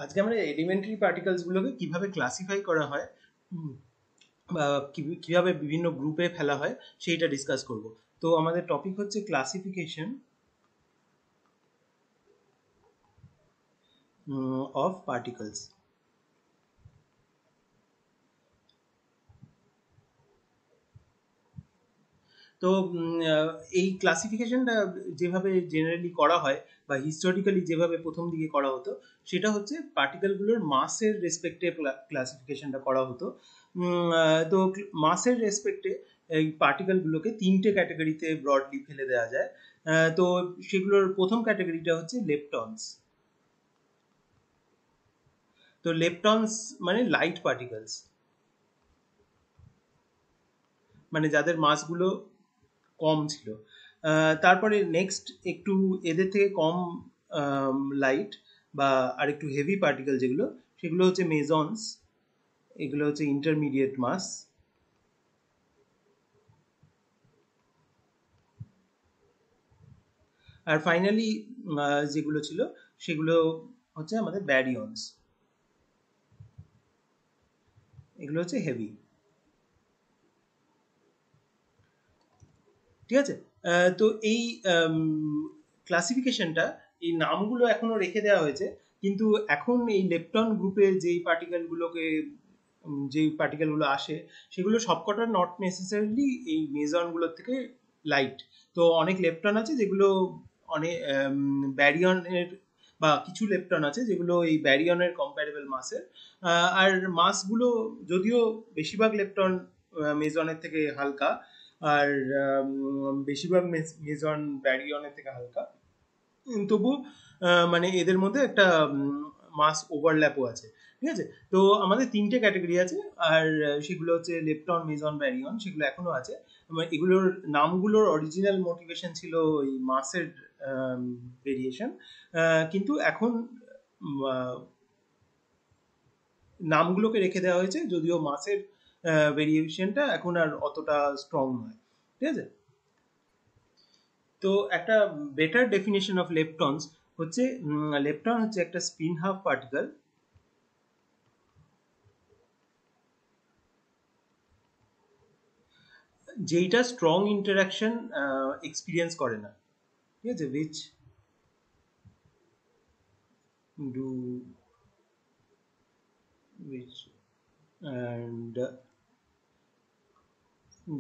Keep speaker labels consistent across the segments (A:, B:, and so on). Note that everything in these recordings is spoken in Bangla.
A: আজকে আমরা এলিমেন্টারি পার্টিকেলসগুলোকে কিভাবে ক্লাসিফাই করা হয় বা কিভাবে বিভিন্ন গ্রুপে ফেলা হয় সেইটা ডিসকাস করব। তো আমাদের টপিক হচ্ছে ক্লাসিফিকেশন অফ পার্টিকলস। তো এই ক্লাসিফিকেশনটা যেভাবে জেনারেলি করা হয় বা হিস্টোরিক্যালি যেভাবে প্রথম দিকে করা হতো সেটা হচ্ছে পার্টিকেলগুলোর মাসের রেসপেক্টে ক্লাসিফিকেশনটা করা হতো। তো মাসের রেসপেক্টে এই পার্টিকেলগুলোকে তিনটে ক্যাটাগরিতে ব্রডলি ফেলে দেওয়া যায়। তো সেগুলোর প্রথম ক্যাটাগরিটা হচ্ছে লেপটনস। তো লেপটনস মানে লাইট পার্টিকেলস, মানে যাদের মাসগুলো কম ছিল। তারপরে নেক্সট একটু এদের থেকে কম লাইট বা আর একটু হেভি পার্টিকেল যেগুলো, সেগুলো হচ্ছে মেজন্স। এগুলো হচ্ছে ইন্টারমিডিয়েট মাস। আর ফাইনালি যেগুলো ছিল সেগুলো হচ্ছে আমাদের ব্যারিয়ন্স। এগুলো হচ্ছে হেভি। ঠিক আছে। তো এই ক্লাসিফিকেশনটা, এই নামগুলো এখনো রেখে দেওয়া হয়েছে, কিন্তু এখন এই লেপটন গ্রুপে যেই পার্টিকেলগুলো আসে সেগুলো সবকটা নট নেসেসারিলি এই মেজনগুলোর থেকে লাইট। তো অনেক লেপটন আছে যেগুলো অনেক ব্যারিয়নের, বা কিছু লেপটন আছে যেগুলো এই ব্যারিয়নের কম্প্যারেবল মাসের। আর মাসগুলো যদিও বেশিরভাগ লেপটন মেজনের থেকে হালকা, আর বেশিরভাগ মেজন ব্যারিয়নের থেকে হালকা, তবু মানে এদের মধ্যে একটা মাস ওভারল্যাপও আছে। ঠিক আছে। তো আমাদের তিনটে ক্যাটাগরি আছে, আর সেগুলো হচ্ছে লেপটন, মেজন, ব্যারিয়ন, সেগুলো এখনো আছে। এগুলোর নামগুলোর অরিজিনাল মোটিভেশন ছিল ওই মাসের ভেরিয়েশন, কিন্তু এখন নামগুলোকে রেখে দেওয়া হয়েছে, যদিও মাসের ভেরিয়েশনটা এখন আর অতটা স্ট্রং নয়। ঠিক আছে। তো একটা বেটার ডেফিনেশন অফ লেপটনস হচ্ছে, লেপটন হচ্ছে একটা স্পিন হাফ পার্টিকেল যেইটা স্ট্রং ইন্টারাকশন এক্সপিরিয়েন্স করে না। ঠিক আছে। Which do which and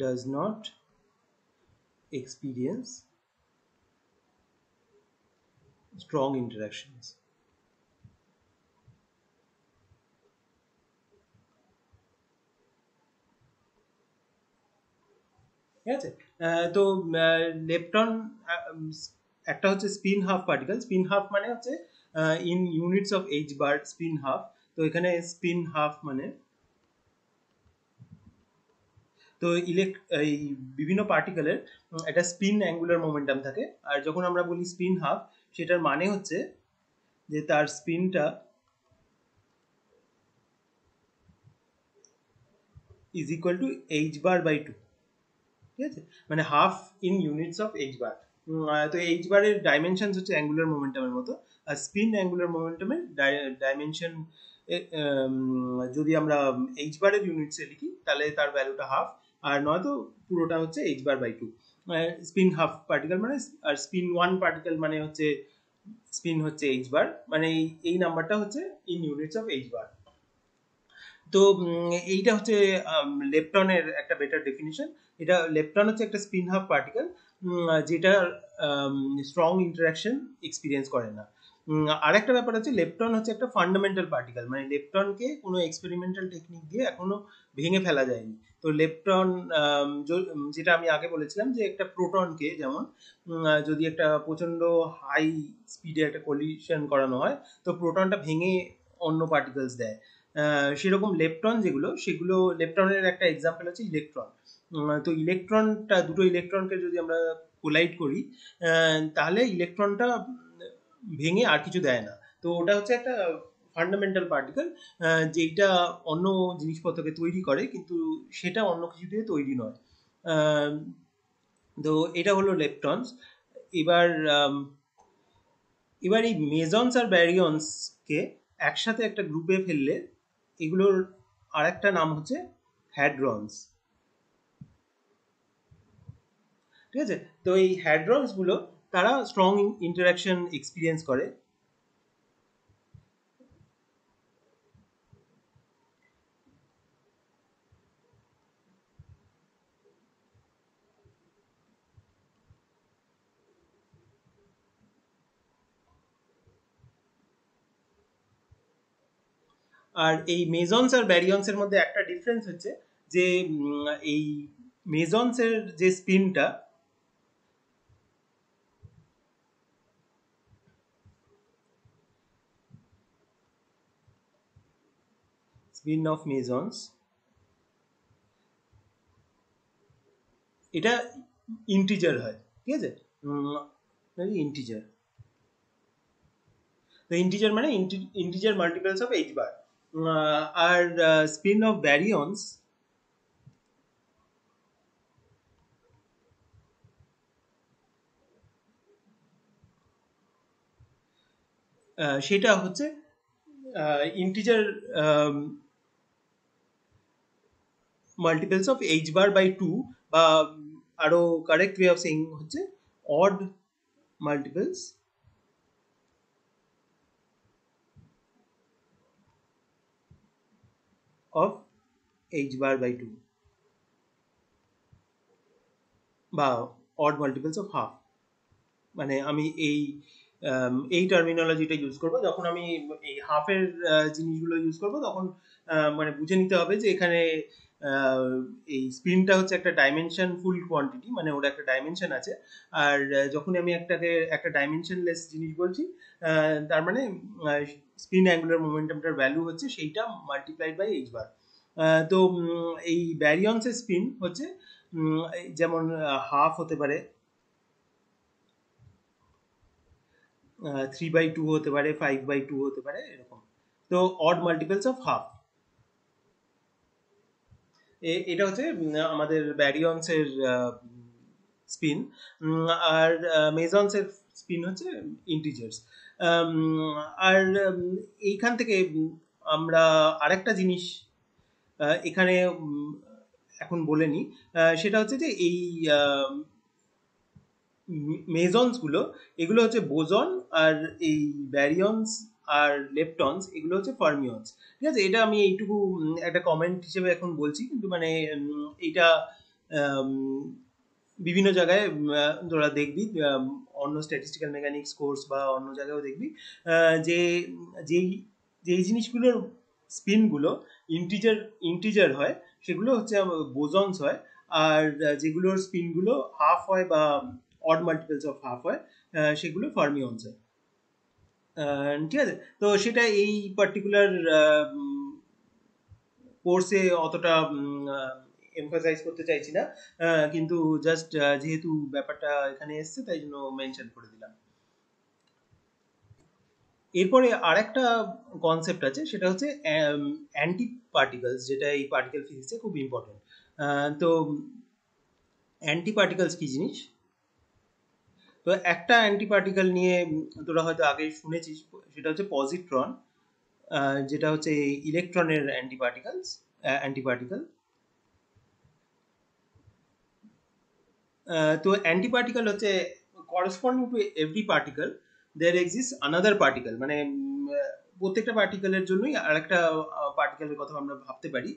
A: does not experience strong interactions. ঠিক আছে। তো লেপটন একটা হচ্ছে spin half particle. Spin half মানে হচ্ছে in units of h bar spin half. তো এখানে স্পিন হাফ মানে, তো এই বিভিন্ন পার্টিকেলের একটা স্পিন অ্যাঙ্গুলার মোমেন্টাম থাকে, আর যখন আমরা বলি স্পিন হাফ, সেটার মানে হচ্ছে যে তার স্পিনটা is equal to h bar by two. ঠিক আছে। মানে half in units of h bar. তো এইচ বারের ডাইমেনশন হচ্ছে অ্যাঙ্গুলার মোমেন্টামের মতো, আর স্পিন অ্যাঙ্গুলার মোমেন্টামের ডাইমেনশন যদি আমরা এইচ বারের ইউনিটসে লিখি তাহলে তার ভ্যালুটা হাফ, আর নয়তো পুরোটা হচ্ছে h bar by two. Spin half particle মানে, আর স্পিন ওয়ান পার্টিকেল মানে হচ্ছে স্পিন হচ্ছে এইচ বার, মানে এই নাম্বারটা হচ্ছে in units of h bar. তো এইটা হচ্ছে লেপটনের একটা বেটার ডেফিনিশন। এটা লেপটন হচ্ছে একটা স্পিন হাফ পার্টিকেল যেটা স্ট্রং ইন্টারাকশন এক্সপিরিয়েন্স করে না। আরেকটা ব্যাপার হচ্ছে লেপটন হচ্ছে একটা ফান্ডামেন্টাল পার্টিকেল, মানে লেপটনকে কোনো এক্সপেরিমেন্টাল টেকনিক দিয়ে এখনো ভেঙে ফেলা যায়নি। তো লেপটন, যেটা আমি আগে বলেছিলাম যে একটা প্রোটনকে যেমন যদি একটা প্রচন্ড হাই স্পিডে একটা কলিশন করানো হয়, তো প্রোটনটা ভেঙে অন্য পার্টিকেলস দেয়। সেরকম লেপটন যেগুলো, সেগুলো লেপটনের একটা এক্সাম্পল হচ্ছে ইলেকট্রন। তো ইলেকট্রনটা, দুটো ইলেকট্রনকে যদি আমরা কোলাইড করি, তাহলে ইলেকট্রনটা ভেঙে আর কিছু দেয় না। তো ওটা হচ্ছে একটা ফান্ডামেন্টাল পার্টিকেল যেটা অন্য জিনিসপত্রকে তৈরি করে, কিন্তু সেটা অন্য কিছু দিয়ে তৈরি নয়। তো এটা হলো লেপটনস। এবার এবার এই মেজন্স আর ব্যারিয়ন্সকে একসাথে একটা গ্রুপে ফেললে এগুলোর আরেকটা নাম হচ্ছে হ্যাড্রনস। ঠিক আছে, তো এই হ্যাড্রনস গুলো তারা স্ট্রং ইন্টারাকশন এক্সপিরিয়েন্স করে। আর এই মেজন্স আর ব্যারিয়ন্স এর মধ্যে একটা ডিফারেন্স হচ্ছে যে এই মেজন্স এর যে স্পিনটা, স্পিন অফ মেজন্স, এটা ইন্টিজার হয়। ঠিক আছে, ইন্টিজার, তো ইন্টিজার মানে integer multiples of h bar. আর স্পিন অফ ব্যারিয়ন্স সেটা হচ্ছে integer multiples of h bar by two, বা আরো কারেক্ট ওয়ে অফ সেইং হচ্ছে odd multiples of h bar by two, বা অড মাল্টিপলস অফ হাফ। মানে আমি এই টার্মিনোলজিটা ইউজ করব যখন আমি এই হাফের জিনিসগুলো ইউজ করব, তখন মানে বুঝে নিতে হবে যে এখানে এই স্পিনটা হচ্ছে একটা ডাইমেনশন ফুল কোয়ান্টিটি, মানে ওর একটা ডাইমেনশন আছে। আর যখন আমি একটা ডাইমেনশনলেস জিনিস বলছি, তার মানে স্পিন অ্যাঙ্গুলার মোমেন্টামটার ভ্যালু হচ্ছে সেইটা মাল্টিপ্লাইড বাই এইচ বার। তো এই ব্যারিয়ন্সের স্পিন হচ্ছে যেমন হাফ হতে পারে, 3/2 হতে পারে, 5/2 হতে পারে, এরকম। তো অড মাল্টিপলস অফ হাফ, এটা হচ্ছে আমাদের ব্যারিয়ন্স এর স্পিন। আর মেজন্স এর স্পিন হচ্ছে ইন্টিজার্স। আর এইখান থেকে আমরা আরেকটা জিনিস এখানে এখন বলে নিই, সেটা হচ্ছে যে এই মেজন্স গুলো, এগুলো হচ্ছে বোজন, আর এই ব্যারিয়ন্স আর লেপটনস এগুলো হচ্ছে ফার্মিয়ন্স। ঠিক আছে, এটা আমি এইটুকু একটা কমেন্ট হিসেবে এখন বলছি, কিন্তু মানে এইটা আম, বিভিন্ন জায়গায় তোরা দেখবি, অন্য স্ট্যাটিস্টিক্যাল মেকানিক্স কোর্স বা অন্য জায়গায়ও দেখবি যে যেই যেই জিনিসগুলোর স্পিনগুলো ইন্টিজার ইন্টিজার হয় সেগুলো হচ্ছে বোজনস হয়। আর যেগুলোর স্পিনগুলো হাফ হয় বা অড মাল্টিপলস অফ হাফ হয়, সেগুলো ফার্মিয়ন্স হয়। ঠিক আছে, তো সেটা এই পার্টিকুলার কোর্সে অতটা এমফাসাইজ করতে চাইছি না, কিন্তু জাস্ট যেহেতু ব্যাপারটা এখানে এসছে তাই জন্য মেনশন করে দিলাম। এরপরে আরেকটা কনসেপ্ট আছে, সেটা হচ্ছে অ্যান্টি পার্টিকেলস, যেটা এই পার্টিকেল ফিজিক্সে খুব ইম্পর্টেন্ট। তো অ্যান্টি পার্টিকেলস কি জিনিস? তো একটা অ্যান্টি পার্টিকেল নিয়ে তোরা হয়তো আগে শুনেছিস, সেটা হচ্ছে পজিট্রন, যেটা হচ্ছে ইলেকট্রনের অ্যান্টি পার্টিকেল। তো অ্যান্টি পার্টিকেল হচ্ছে corresponding to every particle there exist another particle, মানে প্রত্যেকটা পার্টিকেলের জন্যই আরেকটা পার্টিকেলের কথা আমরা ভাবতে পারি,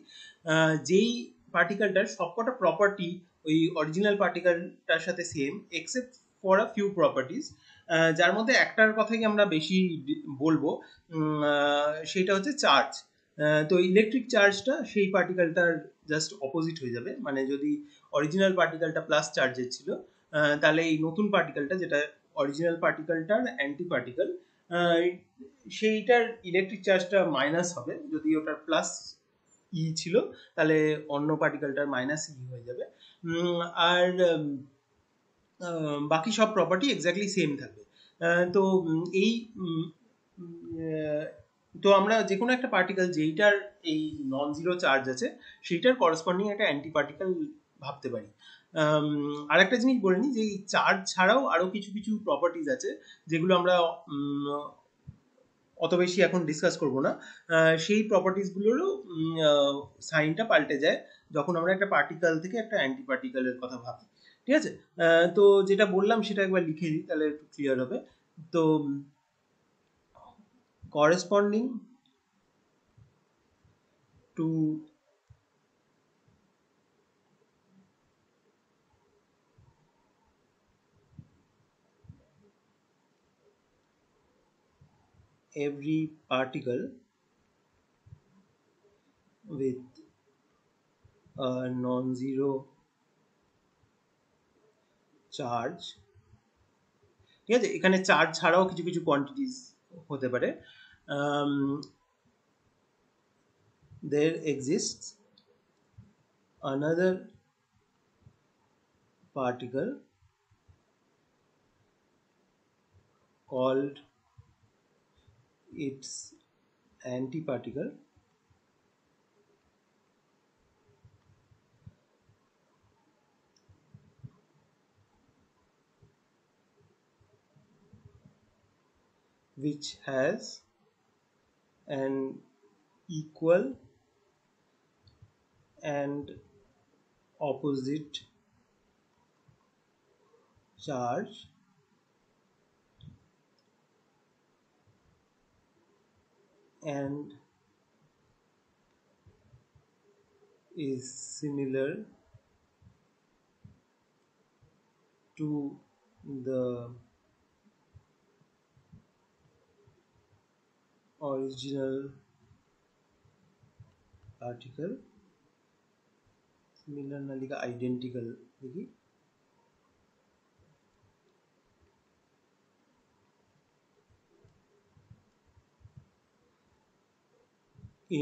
A: যেই পার্টিকেলটার সবকটা প্রপার্টি ওই অরিজিনাল পার্টিকেলটার সাথে same, except for a few properties, যার মধ্যে একটার কথাই আমরা বেশি বলবো, সেটা হচ্ছে চার্জ। তো ইলেকট্রিক চার্জটা সেই পার্টিকেলটার জাস্ট অপোজিট হয়ে যাবে, মানে যদি অরিজিনাল পার্টিকেলটা প্লাস চার্জের ছিল, তাহলে এই নতুন পার্টিকেলটা, যেটা অরিজিনাল পার্টিকেলটার অ্যান্টি পার্টিকেল, সেইটার ইলেকট্রিক চার্জটা মাইনাস হবে। যদি ওটার প্লাস ই ছিল, তাহলে অন্য পার্টিকেলটার মাইনাস ই হয়ে যাবে। আর বাকি সব প্রপার্টি এক্স্যাক্টলি সেম থাকবে। তো এই তো আমরা যে কোনো একটা পার্টিকেল যেইটার এই নন জিরো চার্জ আছে, সেইটার করসপন্ডিং একটা অ্যান্টি পার্টিকেল ভাবতে পারি। আর একটা জিনিস বলে নিই, যে এই চার্জ ছাড়াও আরো কিছু কিছু প্রপার্টিজ আছে যেগুলো আমরা অত বেশি এখন ডিসকাস করব না। সেই প্রপার্টিসগুলোরও সাইনটা পাল্টে যায় যখন আমরা একটা পার্টিকেল থেকে একটা অ্যান্টি পার্টিকেলের কথা ভাবি। ঠিক আছে, তো যেটা বললাম সেটা একবার লিখে দিই তাহলে একটু ক্লিয়ার হবে। তো corresponding to every particle with a non-zero charge. ঠিক আছে, এখানে চার্জ ছাড়াও কিছু কিছু কোয়ান্টিটিস হতে পারে। there exists another particle called its antiparticle which has an equal and opposite charge and is similar to the original particle, similar না লিখা identical লিখি,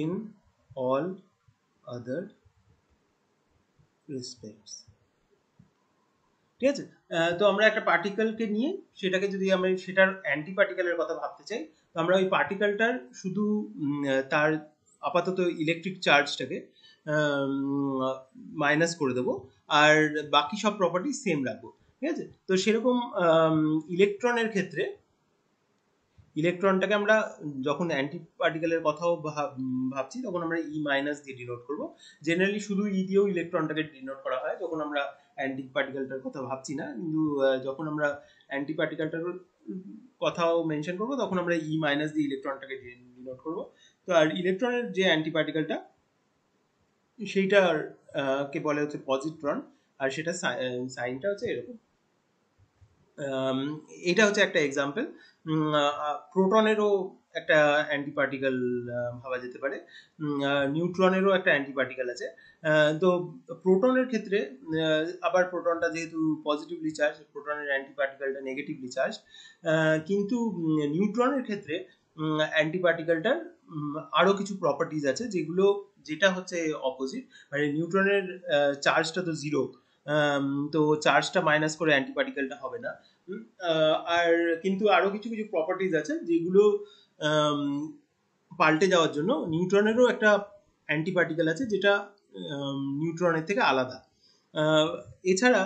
A: in all other respects। ঠিক আছে, তো আমরা একটা পার্টিকেলকে নিয়ে সেটাকে যদি আমরা সেটার অ্যান্টি পার্টিকেলের কথা ভাবতে চাই, তো আমরা ওই পার্টিকেলটার শুধু তার আপাতত ইলেকট্রিক চার্জটাকে মাইনাস করে দেবো আর বাকি সব প্রপার্টি সেম রাখবো। ঠিক আছে, তো সেরকম ইলেকট্রনের ক্ষেত্রে ইলেকট্রনটাকে আমরা যখন অ্যান্টি পার্টিকেলের কথাও ভাবছি তখন আমরা ই মাইনাস দিয়ে ডিনোট করব। জেনারেলি শুধু ই দিয়েও ইলেকট্রনটাকে ডিনোট করা হয় যখন আমরা অ্যান্টি পার্টিকেলটার কথা ভাবছি না, কিন্তু যখন আমরা অ্যান্টি পার্টিকেলটার কথাও মেনশন করব তখন আমরা ই মাইনাস দিয়ে ইলেকট্রনটাকে ডিনোট করব। তো আর ইলেকট্রনের যে অ্যান্টি পার্টিকেলটা সেইটার কে বলে হচ্ছে পজিট্রন, আর সেটা সাইনটা হচ্ছে এরকম। এটা হচ্ছে একটা এক্সাম্পল। প্রোটনেরও একটা অ্যান্টি পার্টিকেল ভাবা যেতে পারে, নিউট্রনেরও একটা অ্যান্টি পার্টিকেল আছে। তো প্রোটনের ক্ষেত্রে আবার প্রোটনটা যেহেতু পজিটিভলি চার্জ, প্রোটনের অ্যান্টি পার্টিকেলটা নেগেটিভলি চার্জ, কিন্তু নিউট্রনের ক্ষেত্রে অ্যান্টি পার্টিকেলটার আরও কিছু প্রপার্টিজ আছে যেগুলো যেটা হচ্ছে অপোজিট, মানে নিউট্রনের চার্জটা তো জিরো, তো চার্জটা মাইনাস করে অ্যান্টি পার্টিকেলটা হবে না। আর কিন্তু আরো কিছু কিছু প্রপার্টিজ আছে যেগুলো পাল্টে যাওয়ার জন্য নিউট্রনেরও একটা অ্যান্টি পার্টিকেল আছে যেটা নিউট্রনের থেকে আলাদা। এছাড়া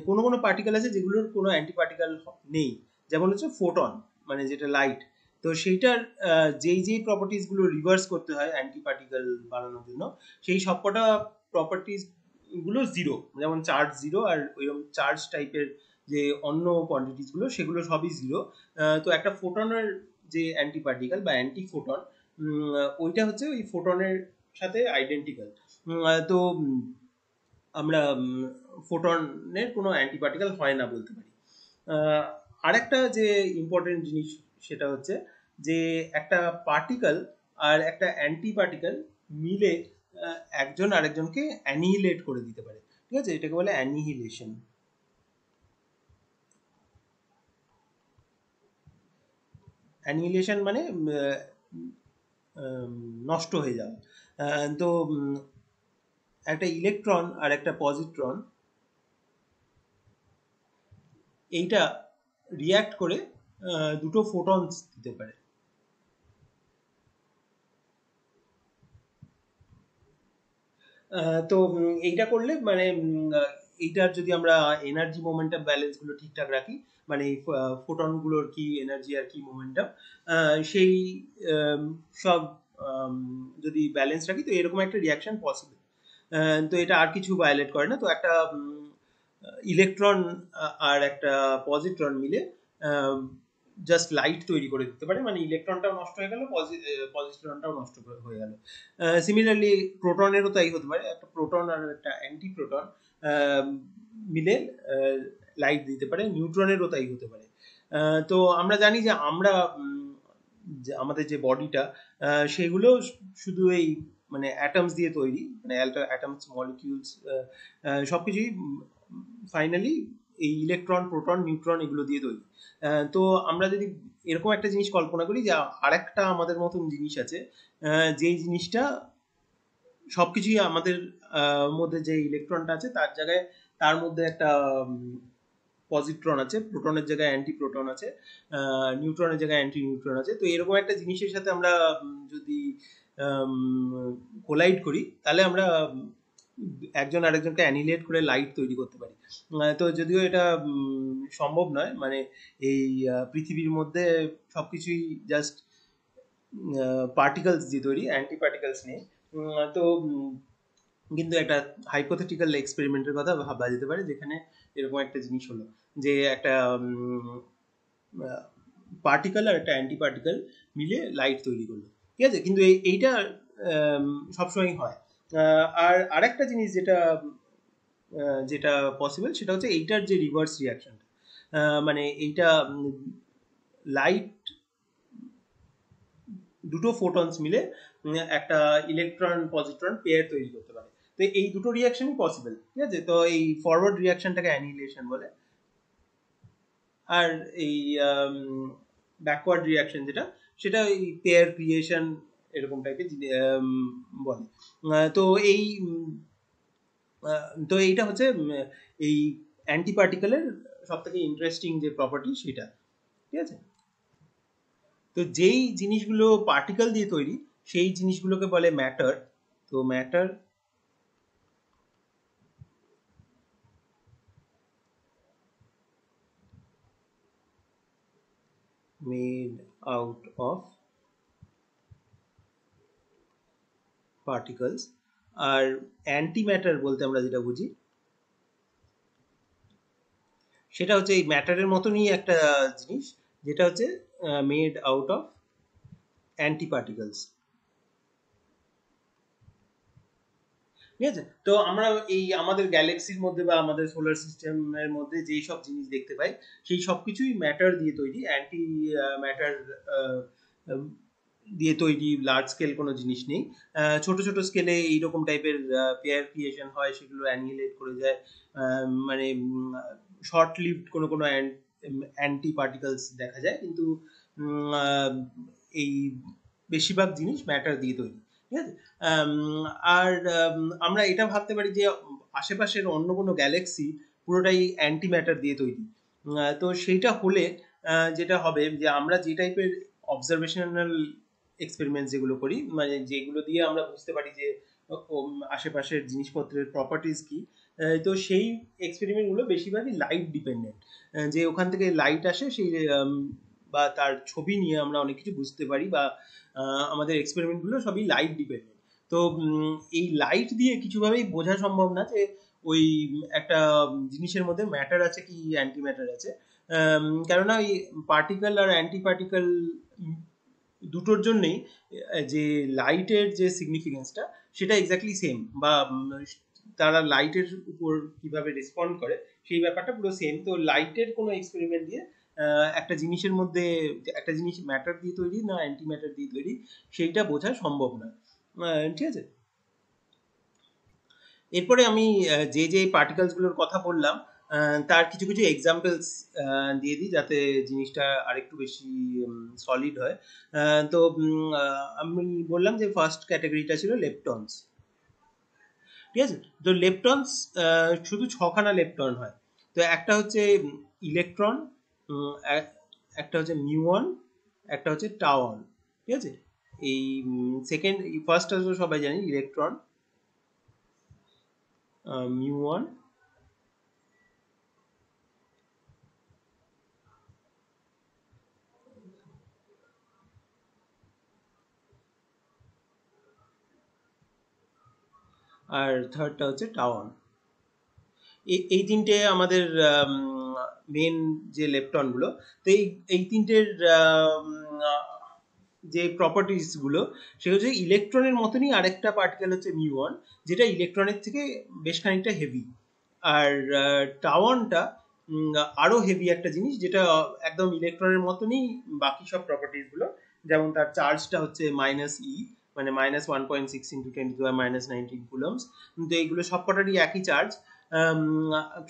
A: কোনো কোনো পার্টিকেল আছে যেগুলোর কোনো অ্যান্টি পার্টিকেল নেই, যেমন হচ্ছে ফোটন, মানে যেটা লাইট। তো সেইটার যেই যেই প্রপার্টিসগুলো রিভার্স করতে হয় অ্যান্টি পার্টিকেল বানানোর জন্য, সেই সবকটা প্রপার্টিস গুলো জিরো, যেমন চার্জ জিরো, আর ওইরকম চার্জ টাইপের যে অন্য কোয়ান্টিটিস গুলো সেগুলো সবই জিরো। তো একটা ফোটনের যে অ্যান্টি পার্টিকেল বা অ্যান্টি ফোটন, ওইটা হচ্ছে ওই ফোটনের সাথে আইডেন্টিক্যাল। তো আমরা ফোটনের কোনো অ্যান্টি পার্টিকেল হয় না বলতে পারি। আরেকটা যে ইম্পর্টেন্ট জিনিস সেটা হচ্ছে যে একটা পার্টিকেল আর একটা অ্যান্টি পার্টিকেল মিলে একজন আরেকজনকে অ্যানিহিলেট করে দিতে পারে। ঠিক আছে, এটাকে বলে অ্যানিহিলেশন। অ্যানিহিলেশন মানে নষ্ট হয়ে যাওয়া। তো একটা ইলেকট্রন আর একটা পজিট্রন এইটা রিয়্যাক্ট করে দুটো ফোটনস দিতে পারে। তো এইটা করলে মানে এইটার যদি আমরা এনার্জি মোমেন্টাম ব্যালেন্স গুলো ঠিকঠাক রাখি, মানে ফোটন গুলোর কি এনার্জি আর কি মোমেন্টাম, সেই আম, সব যদি ব্যালেন্স রাখি তো এরকম একটা রিয়াকশন পসিবল। তো এটা আর কিছু ভায়োলেট করে না। তো একটা ইলেকট্রন আর একটা পজিট্রন মিলে জাস্ট লাইট তৈরি করে দিতে পারে, মানে ইলেকট্রনটাও নষ্ট হয়ে গেল, পজিট্রনটাও নষ্ট হয়ে গেল। সিমিলারলি প্রোটনেরও তাই হতে পারে, একটা প্রোটন আর একটা অ্যান্টি প্রোটন মিলে লাইট দিতে পারে, নিউট্রনেরও তাই হতে পারে। তো আমরা জানি যে আমরা আমাদের যে বডিটা সেগুলো শুধু এই মানে অ্যাটমস দিয়ে তৈরি, মানে অ্যাটমস মলিকিউলস সবকিছুই ফাইনালি এই ইলেকট্রন প্রোটন নিউট্রন এগুলো দিয়ে তৈরি। তো আমরা যদি এরকম একটা জিনিস কল্পনা করি যে আরেকটা আমাদের মতন জিনিস আছে, যেই জিনিসটা সবকিছুই আমাদের মধ্যে যে ইলেকট্রনটা আছে তার জায়গায় তার মধ্যে একটা পজিট্রন আছে, প্রোটনের জায়গায় অ্যান্টি প্রোটন আছে, নিউট্রনের জায়গায় অ্যান্টি নিউট্রন আছে। তো এরকম একটা জিনিসের সাথে আমরা যদি কোলাইড করি তাহলে আমরা একজন আরেকজনকে অ্যানিহিলেট করে লাইট তৈরি করতে পারি। তো যদিও এটা সম্ভব নয়, মানে এই পৃথিবীর মধ্যে সবকিছুই জাস্ট পার্টিকেলস দিয়ে তৈরি, অ্যান্টি পার্টিকেলস নেই। তো কিন্তু একটা হাইপোথেটিক্যাল এক্সপেরিমেন্টের কথা ভাবা যেতে পারে যেখানে এরকম একটা জিনিস হলো যে একটা পার্টিকেল আর একটা অ্যান্টি পার্টিকেল মিলে লাইট তৈরি করলো, ঠিক আছে। কিন্তু এইটা সবসময় হয়। আর আরেকটা জিনিস যেটা যেটা পসিবল সেটা হচ্ছে এইটার যে রিভার্স রিয়াকশন, মানে এইটা লাইট দুটো ফোটনস মিলে একটা ইলেকট্রন পজিট্রন পেয়ার তৈরি করতে পারে। তো এই দুটো রিয়াকশনই পসিবল, ঠিক আছে। তো এই ফরওয়ার্ড রিয়াকশনটাকে অ্যানিহিলেশন বলে, আর এই ব্যাকওয়ার্ড রিয়াকশন যেটা সেটা এই পেয়ার ক্রিয়েশন এরকম টাইপের বলে। তো এই তো এইটা হচ্ছে এই অ্যান্টি পার্টিকেলের সব থেকে ইন্টারেস্টিং যে প্রপার্টি সেটা, ঠিক আছে। তো যেই জিনিসগুলো পার্টিকেল দিয়ে তৈরি সেই জিনিসগুলোকে বলে ম্যাটার। তো matter made out of particles. আর অ্যান্টি ম্যাটার বলতে আমরা যেটা বুঝি সেটা হচ্ছে এই ম্যাটারের মতনই একটা জিনিস যেটা হচ্ছে made out of anti particles, ঠিক আছে। তো আমরা এই আমাদের গ্যালাক্সির মধ্যে বা আমাদের সোলার সিস্টেমের মধ্যে যেই সব জিনিস দেখতে পাই সেই সব কিছুই ম্যাটার দিয়ে তৈরি, অ্যান্টি ম্যাটার দিয়ে তৈরি লার্জ স্কেল কোনো জিনিস নেই। ছোট ছোট স্কেলে এইরকম টাইপের পেয়ার ক্রিয়েশন হয়, সেগুলো অ্যানিহিলেট করে যায়, মানে শর্ট লিভড কোনো কোনো অ্যান্টি পার্টিকেলস দেখা যায়, কিন্তু এই বেশিরভাগ জিনিস ম্যাটার দিয়ে তৈরি, ঠিক আছে। আর আমরা এটা ভাবতে পারি যে আশেপাশের অন্য কোনো গ্যালাক্সি পুরোটাই অ্যান্টি ম্যাটার দিয়ে তৈরি। তো সেইটা হলে যেটা হবে যে আমরা যে টাইপের অবজারভেশনাল এক্সপেরিমেন্ট যেগুলো করি, মানে যেগুলো দিয়ে আমরা বুঝতে পারি যে আশেপাশের জিনিসপত্রের প্রপার্টিজ কি, তো সেই এক্সপেরিমেন্টগুলো বেশিরভাগই লাইট ডিপেন্ডেন্ট, যে ওখান থেকে লাইট আসে সেই বা তার ছবি নিয়ে আমরা অনেক কিছু বুঝতে পারি, বা আমাদের এক্সপেরিমেন্টগুলো সবই লাইট ডিপেন্ডেন্ট। তো এই লাইট দিয়ে কিছুভাবেই বোঝা সম্ভব না যে ওই একটা জিনিসের মধ্যে ম্যাটার আছে কি অ্যান্টি ম্যাটার আছে, কেননা এই পার্টিকেল আর অ্যান্টি পার্টিকেল দুটোর জন্যেই যে লাইটের যে সিগনিফিকেন্সটা সেটা এক্স্যাক্টলি সেম, বা তারা লাইটের উপর কিভাবে রেসপন্ড করে সেই ব্যাপারটা পুরো সেম। তো লাইটের কোনো এক্সপেরিমেন্ট দিয়ে একটা জিনিসের মধ্যে একটা জিনিস ম্যাটার দিয়ে তৈরি না অ্যান্টি ম্যাটার দিয়ে তৈরি সেইটা বোঝা সম্ভব না, ঠিক আছে। এরপরে আমি যে যে পার্টিকেলসগুলোর কথা বললাম তার কিছু কিছু এক্সাম্পলস দিয়ে দিই যাতে জিনিসটা আরেকটু বেশি সলিড হয়। তো আমি বললাম যে ফার্স্ট ক্যাটাগরিটা ছিল লেপটনস, ঠিক আছে। তো লেপটনস শুধু ছখানা লেপটন হয়। তো একটা হচ্ছে ইলেকট্রন, একটা হচ্ছে মিউন, একটা হচ্ছে টাউন, ঠিক আছে। এই সেকেন্ড ফার্স্টটা তো সবাই জানি ইলেকট্রন, মিউন আর থার্ডটা হচ্ছে টাওয়ান। এই তিনটে আমাদের মেন যে লেপটনগুলো। তো এই তিনটের যে প্রপার্টিসগুলো সেগুলো হচ্ছে ইলেকট্রনের মতনই আরেকটা পার্টিকেল হচ্ছে মিউন, যেটা ইলেকট্রনের থেকে বেশ খানিকটা হেভি। আর টাওয়ানটা আরো হেভি একটা জিনিস, যেটা একদম ইলেকট্রনের মতনই বাকি সব প্রপার্টিসগুলো। যেমন তার চার্জটা হচ্ছে -e, মানে -1.6 × 10⁻⁻19 কুলম্বস। কিন্তু এইগুলো সবকটারই একই চার্জ,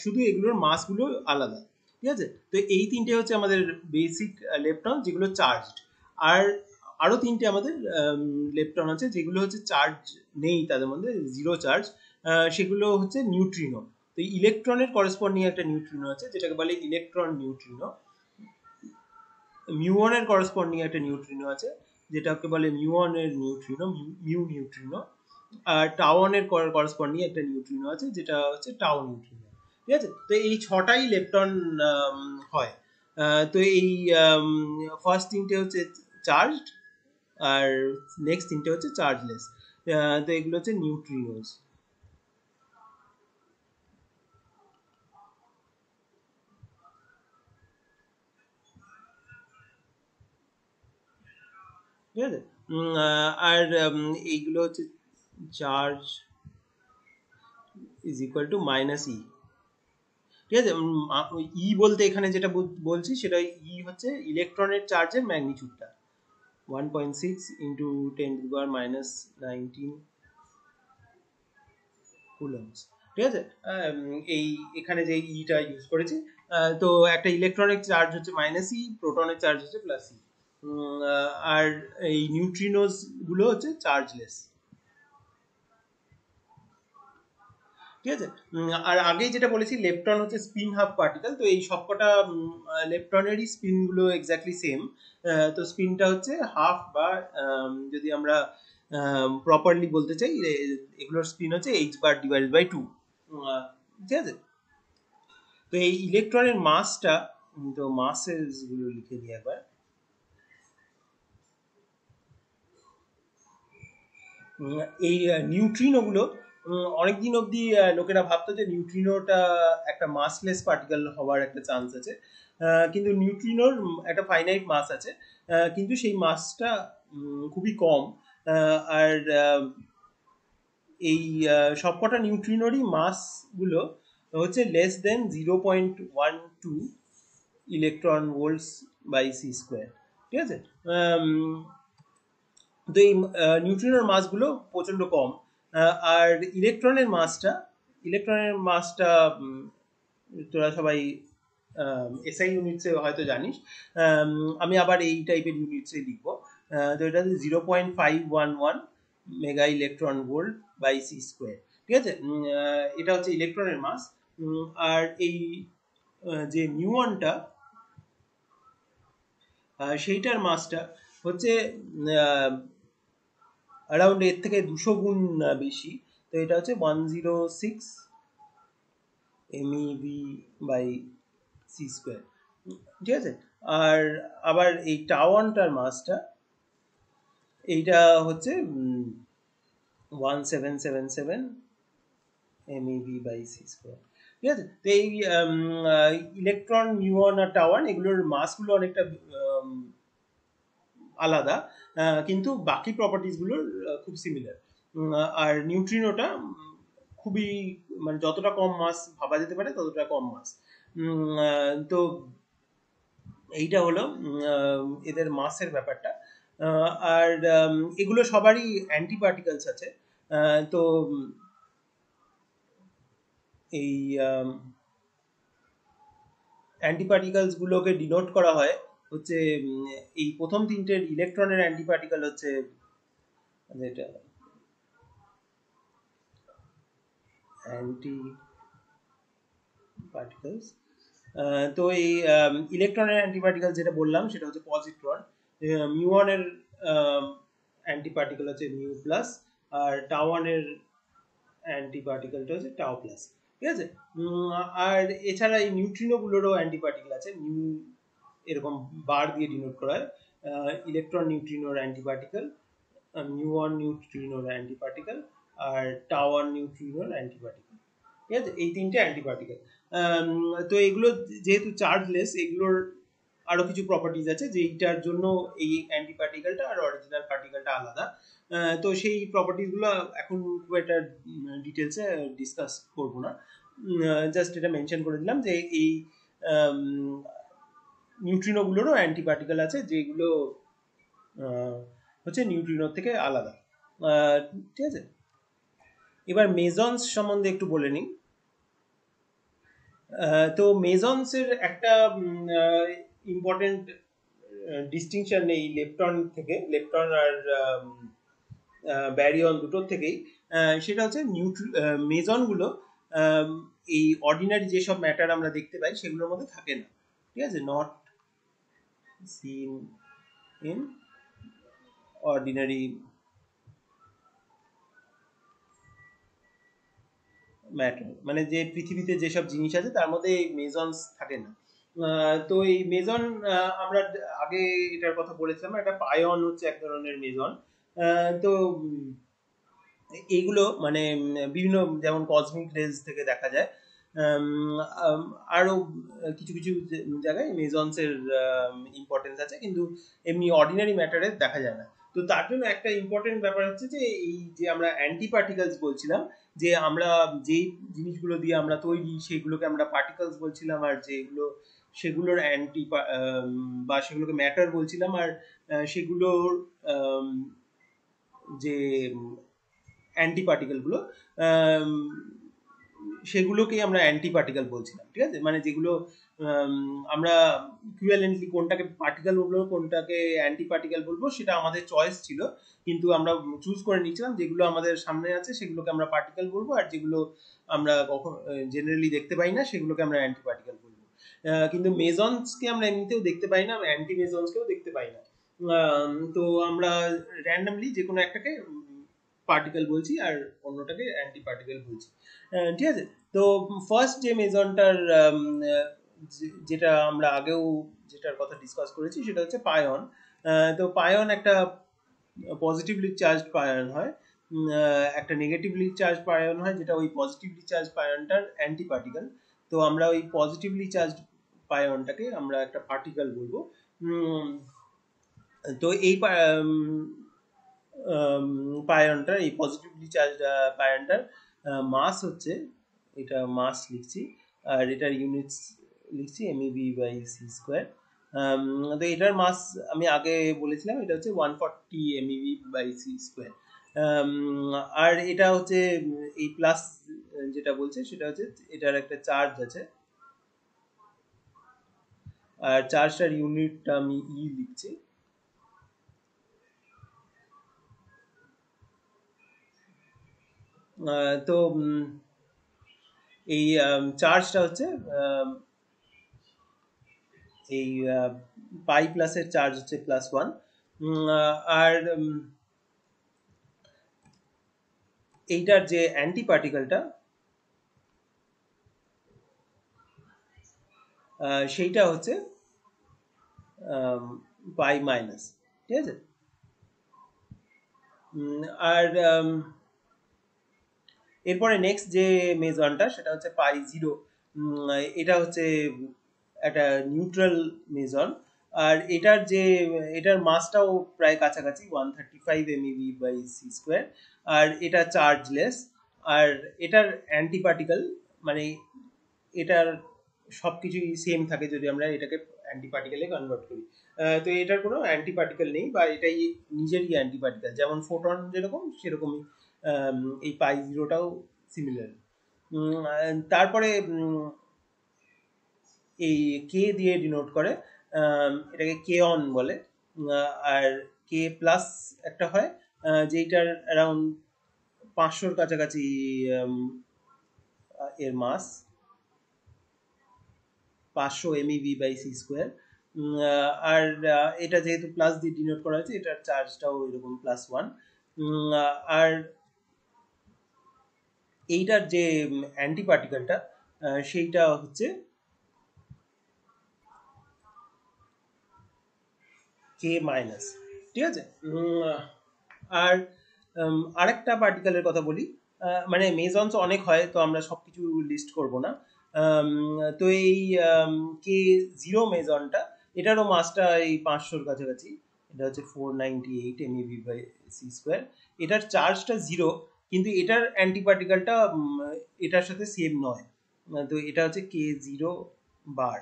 A: শুধু এগুলোর মাসগুলো আলাদা। ঠিক আছে, তো এই তিনটে হচ্ছে আমাদের বেসিক লেপটন যেগুলো চার্জড। আর আরো তিনটে আমাদের লেপটন আছে যেগুলো হচ্ছে চার্জ নেই, তাদের মধ্যে জিরো চার্জ, সেগুলো হচ্ছে নিউট্রিনো। তো ইলেকট্রনের করেসপন্ডিং একটা নিউট্রিনো আছে যেটাকে বলে ইলেকট্রন নিউট্রিনো। মিউনের করেসপন্ডিং একটা নিউট্রিনো আছে যেটাকে বলে মিউনের নিউট্রিনো, মিউ নিউট্রিনো। আর টাওয়ানের করেসপন্ডিং একটা নিউট্রিনো আছে যেটা হচ্ছে টাও নিউট্রিনো। ঠিক আছে, তো এই ছটাই লেপটন হয়। তো এই ফার্স্ট তিনটে হচ্ছে চার্জড, আর নেক্সট তিনটে হচ্ছে চার্জলেস। তো এগুলো হচ্ছে নিউট্রিনোস। ঠিক আছে, আর এইগুলো হচ্ছে charge is equal two -e। ঠিক আছে, ই বলতে এখানে যেটা বলছি সেটা ই হচ্ছে ইলেকট্রনের চার্জের ম্যাগনিটিউডটা, 1.6 × 10⁻⁻19 কুলম্বস। ঠিক আছে, এই এখানে যে ইটা ইউজ করেছি। তো একটা ইলেকট্রনের চার্জ হচ্ছে -e, প্রোটনের চার্জ হচ্ছে +e। আর এই নিউট্রিনোস গুলো হচ্ছে চার্জলেস। ঠিক আছে, আর আগেই যেটা বলেছি লেপটন হচ্ছে স্পিন হাফ পার্টিকেল। তো এই সবকটা লেপটনেরই স্পিন গুলো এক্স্যাক্টলি সেম। তো স্পিনটা হচ্ছে হাফ, বা যদি আমরা প্রপারলি বলতে চাই এগুলোর স্পিন হচ্ছে h⁻/2। ঠিক আছে, তো এই ইলেকট্রনের মাসটা, তো মাসেস গুলো লিখে দিই একবার। এই নিউট্রিনোগুলো অনেকদিন অবধি লোকেরা ভাবতো যে নিউট্রিনোটা একটা মাসলেস পার্টিকেল হওয়ার একটা চান্স আছে, কিন্তু নিউট্রিনোর একটা ফাইনাইট মাস আছে, কিন্তু সেই মাসটা খুবই কম। আর এই সবকটা নিউট্রিনোরই মাসগুলো হচ্ছে << 0.12 ইলেকট্রন ভোল্টস বাই c²। ঠিক আছে, তো এই নিউট্রিনোর মাসগুলো প্রচণ্ড কম। আর ইলেকট্রনের মাসটা তোরা সবাই এসআই ইউনিটসে হয়তো জানিস। আমি আবার এই টাইপের ইউনিটসে লিখবো। তো এটা 0.511 mega electron volt by c²। ঠিক আছে, এটা হচ্ছে ইলেকট্রনের মাস। আর এই যে মিউনটা, সেইটার মাসটা হচ্ছে অ্যারাউন্ড এর থেকে 200 গুণ বেশি। তো এটা হচ্ছে 106 MeV বাই c²। ঠিক আছে, আর আবার এই টাওয়ানটার মাসটা, এইটা হচ্ছে 1777 MeV বাই c²। ঠিক আছে, তো এই ইলেকট্রন, মিউন আর টাওয়ান এগুলোর মাসগুলো অনেকটা আলাদা, কিন্তু বাকি প্রপার্টিসগুলোর খুব সিমিলার। আর নিউট্রিনোটা খুবই, মানে যতটা কম মাস ভাবা যেতে পারে ততটা কম মাস। তো এইটা হলো এদের মাসের ব্যাপারটা। আর এগুলো সবারই অ্যান্টি পার্টিকেলস আছে। তো এই অ্যান্টি পার্টিকেলস গুলোকে ডিনোট করা হয় হচ্ছে এই প্রথম তিনটের ইলেকট্রনের অ্যান্টি পার্টিকেল হচ্ছে যেটা অ্যান্টি পার্টিকেলস। তো এই ইলেকট্রনের অ্যান্টি পার্টিকেল যেটা বললাম সেটা হচ্ছে পজিট্রন। মিউনের অ্যান্টি পার্টিকেল হচ্ছে মিউ প্লাস, আর টাওয়ানের অ্যান্টি পার্টিকেলটা হচ্ছে টাও প্লাস। ঠিক আছে, আর এছাড়া এই নিউট্রিনোগুলোরও অ্যান্টি পার্টিকেল আছে, নিউ এরকম বার দিয়ে ডিনোট করা হয়। ইলেকট্রন নিউট্রিনোর অ্যান্টি পার্টিকেল, মিউন নিউট্রিনোর অ্যান্টি পার্টিকেল, আর টাওয়ার নিউট্রিনো অ্যান্টিপার্টিকেল, ঠিক আছে, এই তিনটে অ্যান্টিপার্টিকেল। তো এগুলো যেহেতু চার্জলেস, এগুলোর আরো কিছু প্রপার্টিজ আছে যেইটার জন্য এই অ্যান্টিপার্টিকেলটা আর অরিজিনাল পার্টিকেলটা আলাদা। তো সেই প্রপার্টিজগুলো এখন খুব একটা ডিটেলসে ডিসকাস করবো না, জাস্ট এটা মেনশন করে দিলাম যে এই নিউট্রিনোগুলোরও অ্যান্টিপার্টিকেল আছে যেগুলো হচ্ছে নিউট্রিনোর থেকে আলাদা। ঠিক আছে, এবার মেসন্স সম্বন্ধে একটু বলে নিই। তো মেসন্সের একটা ইম্পর্টেন্ট ডিস্টিংশন এই লেপটন থেকে, লেপটন আর ব্যারিয়ন দুটোর থেকেই, সেটা হচ্ছে মেসনগুলো এই অর্ডিনারি যেসব ম্যাটার আমরা দেখতে পাই সেগুলোর মধ্যে থাকে না, ঠিক আছে, not seen in ordinary matter, মানে যে পৃথিবীতে যেসব জিনিস আছে তার মধ্যে মেসন্স থাকে না। তো এই মেজন, আমরা আগে এটার কথা বলেছিলাম, একটা পায়ন হচ্ছে এক ধরনের মেজন। তো এইগুলো মানে বিভিন্ন, যেমন কসমিক রেজ থেকে দেখা যায়, আরো কিছু কিছু জায়গায় মেজন্সের ইম্পর্টেন্স আছে, কিন্তু এমনি অর্ডিনারি ম্যাটারে দেখা যায় না। তো তার জন্য একটা ইম্পর্টেন্ট ব্যাপার হচ্ছে যে এই যে আমরা অ্যান্টি পার্টিকেলস বলছিলাম, যে আমরা যেই জিনিসগুলো দিয়ে আমরা তৈরি সেগুলোকে আমরা পার্টিকেলস বলছিলাম, আর যেগুলো সেগুলোর অ্যান্টি বা সেগুলোকে ম্যাটার বলছিলাম, আর সেগুলোর যে অ্যান্টি পার্টিকেলগুলো সেগুলোকেই আমরা অ্যান্টি পার্টিকেল বলছিলাম, ঠিক আছে, মানে যেগুলো আমরা ইকুইভ্যালেন্টলি কোনটাকে পার্টিকেল বলবো কোনটাকে অ্যান্টি পার্টিকেল বলবো সেটা আমাদের চয়েস ছিল, কিন্তু আমরা চুজ করে নিয়েছিলাম যেগুলো আমাদের সামনে আছে সেগুলোকে আমরা পার্টিকেল বলবো, আর যেগুলো আমরা কখন জেনারেলি দেখতে পাই না সেগুলোকে আমরা অ্যান্টি পার্টিকেল বলবো। কিন্তু মেজন্সকে আমরা এমনিতেও দেখতে পাই না, অ্যান্টি মেজন্সকেও দেখতে পাই না। তো আমরা র্যান্ডমলি যে কোনো একটাকে পার্টিকেল বলছি আর অন্যটাকে অ্যান্টি পার্টিকেল বলছি, ঠিক আছে। তো ফার্স্ট যে মেজনটার যেটা আমরা আগেও যেটার কথা ডিসকাস করেছি সেটা হচ্ছে পায়ন। তো পায়ন একটা পজিটিভলি চার্জড পায়ন হয়, একটা নেগেটিভলি চার্জ পায়ন হয়, যেটা ওই পজিটিভলি চার্জ পায়নটার অ্যান্টি পার্টিকেল। তো আমরা ওই পজিটিভলি চার্জড পায়নটাকে আমরা একটা পার্টিকেল বলবো। তো এই পায়নটার, এই পজিটিভলি চার্জ পায়নটার মাস হচ্ছে, এটা মাস লিখছি আর এটার ইউনিটস লিখছি MeV/c²। তো এটার মাস আমি আগে বলেছিলাম, এটা হচ্ছে 140 MeV/c²। আর এটা হচ্ছে এই প্লাস যেটা বলছে সেটা হচ্ছে এটার একটা চার্জ আছে, আর চার্জটার ইউনিটটা আমি লিখছি। তো এই চার্জটা হচ্ছে এই পাই প্লাসের চার্জ হচ্ছে +1, আর এইটার যে অ্যান্টি পার্টিকেলটা সেইটা হচ্ছে পাই মাইনাস, ঠিক আছে। আর এরপরে নেক্সট যে মেজনটা সেটা হচ্ছে পাই 0। এটা হচ্ছে একটা নিউট্রাল মেজন, আর এটার মাসটাও প্রায় কাছাকাছি 135 MeV/c², আর এটা চার্জলেস, আর এটার অ্যান্টি পার্টিকেল মানে এটার সবকিছুই সেম থাকে যদি আমরা এটাকে অ্যান্টি পার্টিকেলে কনভার্ট করি। তো এটার কোনো অ্যান্টি পার্টিকেল নেই, বা এটাই নিজেরই অ্যান্টি পার্টিকেল, যেমন ফোটন যেরকম সেরকমই এই পাই 0টাও সিমিলার। তারপরে এই কে দিয়ে ডিনোট করে, এটাকে কে অন বলে, আর কে প্লাস একটা হয় যেটার অ্যারাউন্ড 500-র কাছাকাছি এর মাস, 500 MeV/c²। আর এটা যেহেতু প্লাস দিয়ে ডিনোট করা হয়েছে এটার চার্জটাও এরকম +1। আর এইটার যে অ্যান্টি পার্টিকেলটা সেইটা হচ্ছে কে মাইনাস, ঠিক আছে। আর আরেকটা পার্টিকেলের কথা বলি, মানে মেজন্স অনেক হয়, তো আমরা সবকিছু লিস্ট করব না। তো এই কে জিরো মেজনটা, এটারও মাসটা এই 500-র কাছাকাছি, এটা হচ্ছে 498 MeV বাই সি স্কোয়ার। এটার চার্জটা জিরো, কিন্তু এটার অ্যান্টিপার্টিকেলটা এটার সাথে সেম নয়। তো এটা হচ্ছে কে জিরো বার।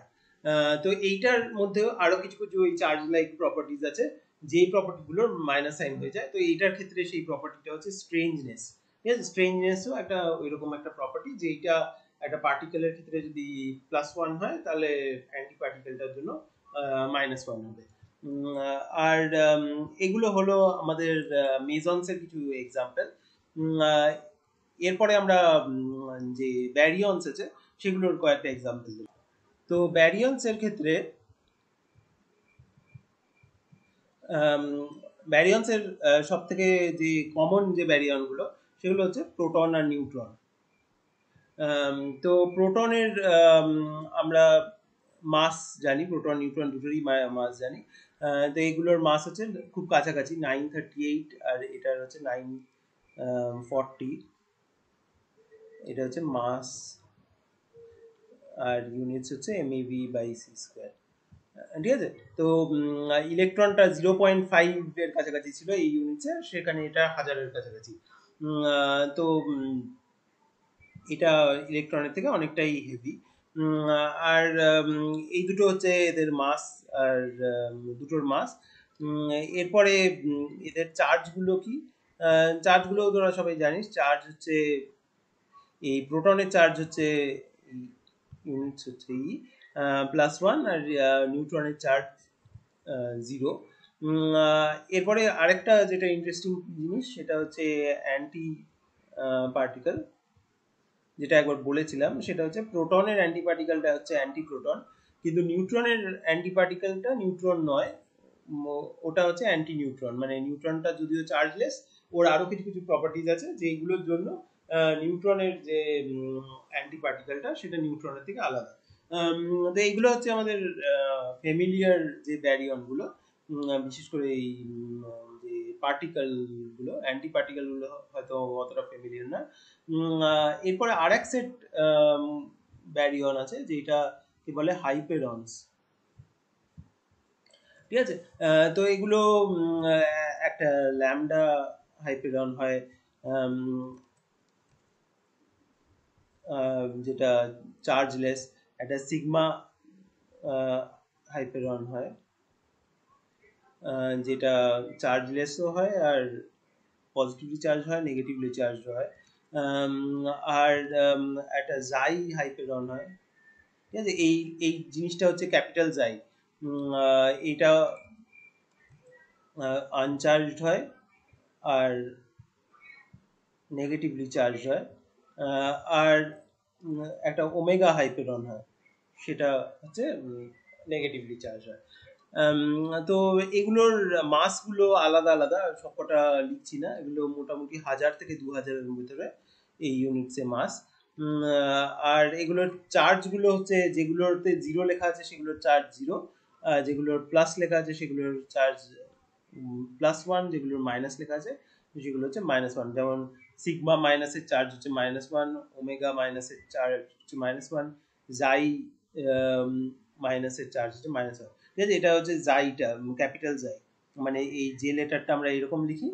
A: তো এইটার মধ্যেও আরো কিছু কিছু ওই চার্জ লাইক প্রপার্টিজ আছে, যেই প্রপার্টিগুলোর মাইনাস সাইন হয়ে যায়। তো এইটার ক্ষেত্রে সেই প্রপার্টিটা হচ্ছে স্ট্রেঞ্জনেস। ঠিক আছে, স্ট্রেঞ্জনেসও একটা ওইরকম একটা প্রপার্টি, যেটা একটা পার্টিকেলের ক্ষেত্রে যদি +1 হয় তাহলে অ্যান্টি পার্টিকেলটার জন্য -1 হবে। আর এগুলো হলো আমাদের মেজন্সের কিছু এক্সাম্পল। এরপরে আমরা যে ব্যারিয়ন্স আছে সেগুলোর কয়েকটা এক্সাম্পল দেব। তো ব্যারিয়ন্সের ক্ষেত্রে ব্যারিয়ন্সের সব থেকে যে কমন যে ব্যারিয়নগুলো সেগুলো হচ্ছে প্রোটন আর নিউট্রন। তো প্রোটনের আমরা মাস জানি, প্রোটন নিউট্রন দুটোরই মাস জানি। তো এইগুলোর মাস হচ্ছে খুব কাছাকাছি 938, আর এটার হচ্ছে 940। এটা হচ্ছে মাস, আর ইউনিটস হচ্ছে MeV বাই সি স্কোয়ার। ঠিক আছে, তো ইলেকট্রনটা 0.5 এর কাছাকাছি ছিল এই ইউনিটসে, সেখানে এটা 1000-এর কাছাকাছি। তো এটা ইলেকট্রনের থেকে অনেকটাই হেভি। আর এই দুটো হচ্ছে এদের মাস, আর দুটোর মাস। এরপরে এদের চার্জগুলো কি, চার্জগুলো তোরা সবাই জানিস। চার্জ হচ্ছে এই প্রোটনের চার্জ হচ্ছে ইউনিটস হচ্ছে +1, আর নিউট্রনের চার্জ 0। এরপরে আরেকটা যেটা ইন্টারেস্টিং জিনিস সেটা হচ্ছে অ্যান্টি পার্টিকেল, যেটা একবার বলেছিলাম, সেটা হচ্ছে প্রোটনের অ্যান্টি পার্টিকেলটা হচ্ছে অ্যান্টি প্রোটন, কিন্তু নিউট্রনের অ্যান্টি পার্টিকেলটা নিউট্রন নয়, ওটা হচ্ছে অ্যান্টি নিউট্রন। মানে নিউট্রনটা যদিও চার্জলেস, ওর আরো কিছু কিছু প্রপার্টিজ আছে যেগুলোর জন্য নিউট্রনের যে অ্যান্টি পার্টিকেলটা সেটা নিউট্রনের থেকে আলাদা। তো এইগুলো হচ্ছে আমাদের ফ্যামিলিয়ার যে ব্যারিয়নগুলো, বিশেষ করে এই যে পার্টিকেলগুলো, অ্যান্টি পার্টিকেলগুলো হয়তো অতটা ফ্যামিলিয়ার না। এরপরে আরেক সেট ব্যারিয়ন আছে যেটা কি বলে হাইপেরনস। ঠিক আছে, তো এগুলো একটা ল্যামডা হাইপেরন হয়, যেটা চার্জলেস। একটা সিগমা হাইপেরন হয়, যেটা চার্জলেসও হয়, আর পজিটিভলি চার্জ হয়, নেগেটিভলি চার্জ হয়। আর একটা জাই হাইপেরন হয়। ঠিক আছে, এই এই জিনিসটা হচ্ছে ক্যাপিটাল জাই। এটা আনচার্জড হয় আর নেগেটিভলি চার্জ হয়। আর একটা ওমেগা হাইপেরন হয়, সেটা হচ্ছে নেগেটিভলি চার্জ হয়। তো এগুলোর মাসগুলো আলাদা আলাদা, সবকটা লিখছি না, এগুলো মোটামুটি 1000 থেকে 2000-এর ভিতরে এই ইউনিটসে মাস। আর এগুলোর চার্জগুলো হচ্ছে যেগুলোতে 0 লেখা আছে সেগুলোর চার্জ 0, যেগুলোর প্লাস লেখা আছে সেগুলোর চার্জ +1, যেগুলোর মাইনাস লেখা আছে সেগুলো হচ্ছে -1। যেমন সিগমা মাইনাসের চার্জ হচ্ছে -1, ওমেগা মাইনাসের চার্জ হচ্ছে -1, জাই মাইনাসের চার্জ হচ্ছে -1। ঠিক আছে, এটা হচ্ছে জাইটা, ক্যাপিটাল জাই। মানে এই যে লেটারটা আমরা এরকম লিখি,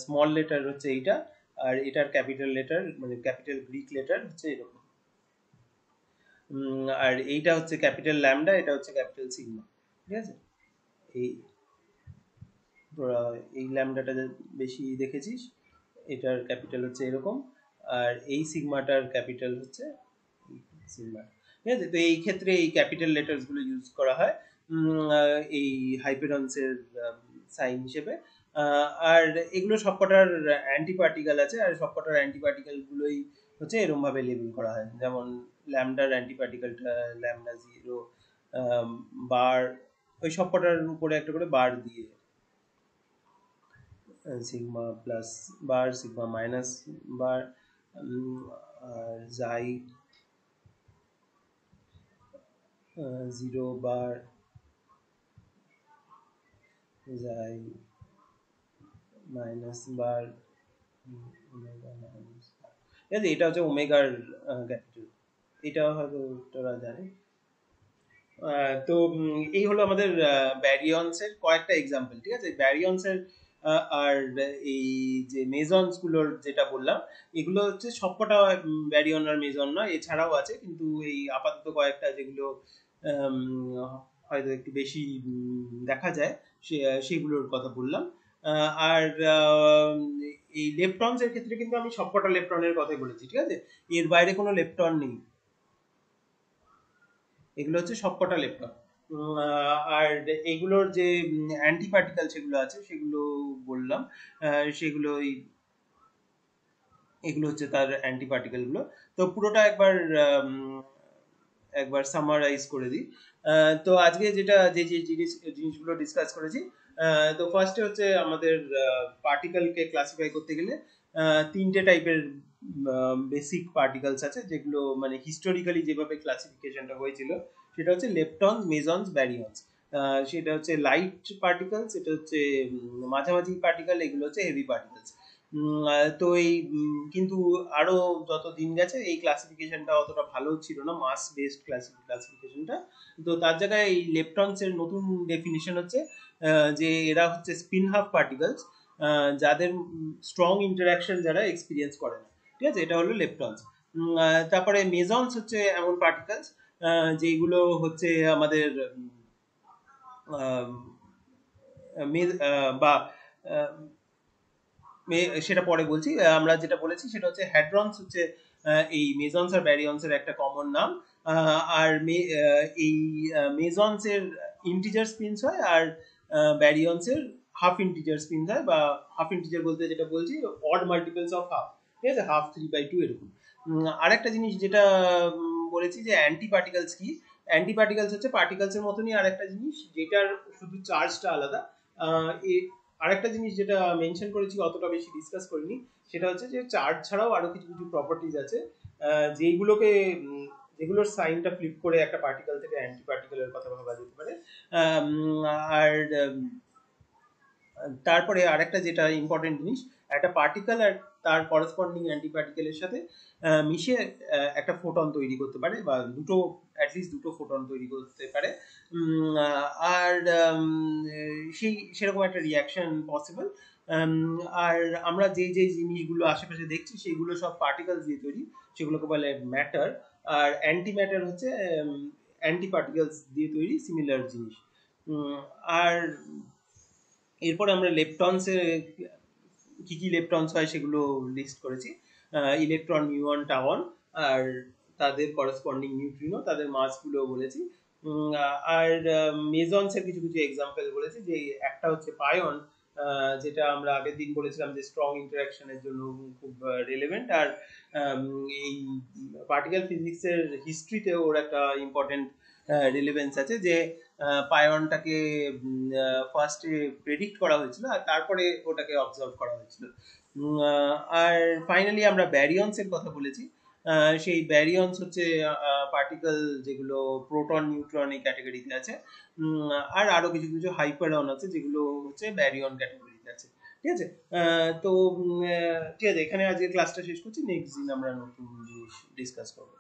A: স্মল লেটার হচ্ছে এইটা, আর এটার ক্যাপিটাল লেটার মানে ক্যাপিটাল গ্রিক লেটার হচ্ছে এরকম। আর এইটা হচ্ছে ক্যাপিটাল ল্যামডা, এটা হচ্ছে ক্যাপিটাল সিগমা। ঠিক আছে, এই তোরা এই ল্যামডাটা বেশি দেখেছিস, এটার ক্যাপিটাল হচ্ছে এরকম, আর এই সিগমাটার ক্যাপিটাল হচ্ছে সিগমা। ঠিক আছে, তো এই ক্ষেত্রে এই ক্যাপিটাল লেটার্সগুলো ইউজ করা হয় এই হাইপেরনসের সাইন হিসেবে। আর এগুলো সবকটার অ্যান্টি পার্টিকেল আছে, আর সবকটার অ্যান্টি পার্টিকেলগুলোই হচ্ছে এরকম ভাবে লেবেল করা হয়। যেমন ল্যামডার অ্যান্টি পার্টিকেলটা λ0, বার, ওই সবকটার উপরে একটা করে বার দিয়ে, সিগমা প্লাস বার, সিগমা মাইনাস বার, আর জাই 0 বার, জাই মাইনাস বার ওমেগা মাইনাস, ঠিক আছে, এটা হচ্ছে ওমেগার ক্যাপিটাল, এটা হয়তো তোরা জানে। তো এই হলো আমাদের ব্যারিয়ন্সের কয়েকটা এক্সাম্পল, ঠিক আছে। ব্যারিয়ন্সের আর এই যে মেজন্স গুলোর যেটা বললাম, এগুলো হচ্ছে সবকটা ব্যারিয়ন আর মেজন না, এছাড়াও আছে, কিন্তু এই আপাতত কয়েকটা যেগুলো আম, হয়তো একটু বেশি দেখা যায় সেগুলোর কথা বললাম। আর এই লেপটনস এর ক্ষেত্রে কিন্তু আমি সবকটা লেপটনের কথাই বলেছি, ঠিক আছে, এর বাইরে কোনো লেপটন নেই, এগুলো হচ্ছে সবকটা লেপটন। আর এগুলোর যে অ্যান্টি পার্টিকেল সেগুলো আছে সেগুলো বললাম, সেগুলো এগুলো হচ্ছে তার অ্যান্টি পার্টিকেল গুলো। তো পুরোটা একবার একবার সামারাইজ করে দিই। তো আজকে যেটা যে যে জিনিসগুলো ডিসকাস করেছি, তো ফার্স্টে হচ্ছে আমাদের পার্টিকেলকে ক্লাসিফাই করতে গেলে তিনটে টাইপের বেসিক পার্টিকেলস আছে, যেগুলো মানে হিস্টোরিক্যালি যেভাবে ক্লাসিফিকেশনটা হয়েছিল সেটা হচ্ছে লেপটনস, মেজন্স, ব্যারিয়ন্স। সেটা হচ্ছে লাইট পার্টিকেলস, এটা হচ্ছে মাঝামাঝি পার্টিকেল, এগুলো হচ্ছে হেভি পার্টিকেলস। তো এই কিন্তু আরো যত দিন গেছে এই ক্লাসিফিকেশনটা অতটা ভালো ছিল না, মাস বেসড ক্লাসিফিকেশনটা। তো তার জায়গায় এই লেপটনস এর নতুন ডেফিনিশন হচ্ছে যে এরা হচ্ছে স্পিন হাফ পার্টিকেলস, যাদের স্ট্রং ইন্টারাকশন যারা এক্সপিরিয়েন্স করে না, ঠিক আছে, এটা হলো লেপটনস। তারপরে মেজন্স হচ্ছে এমন পার্টিকেলস যেগুলো হচ্ছে আমাদের বা সেটা পরে বলছি। আমরা যেটা বলেছি সেটা হচ্ছে হ্যাড্রনস হচ্ছে এই মেজন্স আর ব্যারিয়ন্স এর একটা কমন নাম। আর এই মেজন্স এর ইন্টিজার স্পিনস হয়, আর ব্যারিয়ন্স এর হাফ ইন্টিজার স্পিনস হয়, বা হাফ ইন্টিজার বলতে যেটা বলছি অড মাল্টিপলস অফ হাফ, ঠিক আছে, হাফ 3/2 এরকম। আরেকটা জিনিস যেটা বলেছি যে অ্যান্টি পার্টিকেলস কি, অ্যান্টি পার্টিকেলস হচ্ছে পার্টিকেলস এর মতনই আরেকটা জিনিস যেটার শুধু চার্জটা আলাদা। আরেকটা জিনিস যেটা মেনশন করেছি অতটা বেশি ডিসকাস করিনি, সেটা হচ্ছে যে চার্জ ছাড়াও আরো কিছু কিছু প্রপার্টিজ আছে যেগুলোকে যেগুলোর সাইনটা ফ্লিপ করে একটা পার্টিকেল থেকে অ্যান্টি পার্টিকেলের কথা ভাবা যেতে পারে। আর তারপরে আরেকটা যেটা ইম্পর্টেন্ট জিনিস, একটা পার্টিকেল আর তার করসপন্ডিং অ্যান্টি পার্টিকেলের সাথে মিশে একটা ফোটন তৈরি করতে পারে, বা দুটো অ্যাটলিস্ট দুটো ফোটন তৈরি করতে পারে। আর সেই সেরকম একটা রিয়াকশন পসিবল। আর আমরা যে যে জিনিসগুলো আশেপাশে দেখছি সেগুলো সব পার্টিকেলস দিয়ে তৈরি, সেগুলোকে বলে ম্যাটার। আর অ্যান্টি ম্যাটার হচ্ছে অ্যান্টি পার্টিকেলস দিয়ে তৈরি সিমিলার জিনিস। আর এরপর আমরা লেপটনস কি কি লেপটনস হয় সেগুলো লিস্ট করেছি। ইলেকট্রন, মিউন, টাওন, আর তাদের করসপন্ডিং নিউট্রিনো, তাদের মাসগুলো বলেছি। আর মেজন্স এর কিছু কিছু এক্সাম্পল বলেছি, যে একটা হচ্ছে পায়ন, যেটা আমরা আগের দিন বলেছিলাম যে স্ট্রং ইন্টারাকশনের জন্য খুব রেলেভেন্ট, আর এই পার্টিকেল ফিজিক্সের হিস্ট্রিতে ওর একটা ইম্পর্টেন্ট রিলেভেন্স আছে, যে পায়নটাকে ফার্স্টে প্রেডিক্ট করা হয়েছিল আর তারপরে ওটাকে অবজার্ভ করা হয়েছিল। আর ফাইনালি আমরা ব্যারিয়ন্স এর কথা বলেছি। সেই ব্যারিয়ন্স হচ্ছে পার্টিকেল যেগুলো প্রোটন, নিউট্রন এই ক্যাটাগরিতে আছে। আর আরো কিছু কিছু হাইপারন আছে যেগুলো হচ্ছে ব্যারিয়ন ক্যাটাগরিতে আছে, ঠিক আছে। তো ঠিক আছে, এখানে আজকে ক্লাসটা শেষ করছি, নেক্সট দিন আমরা নতুন জিনিস ডিসকাস করবো।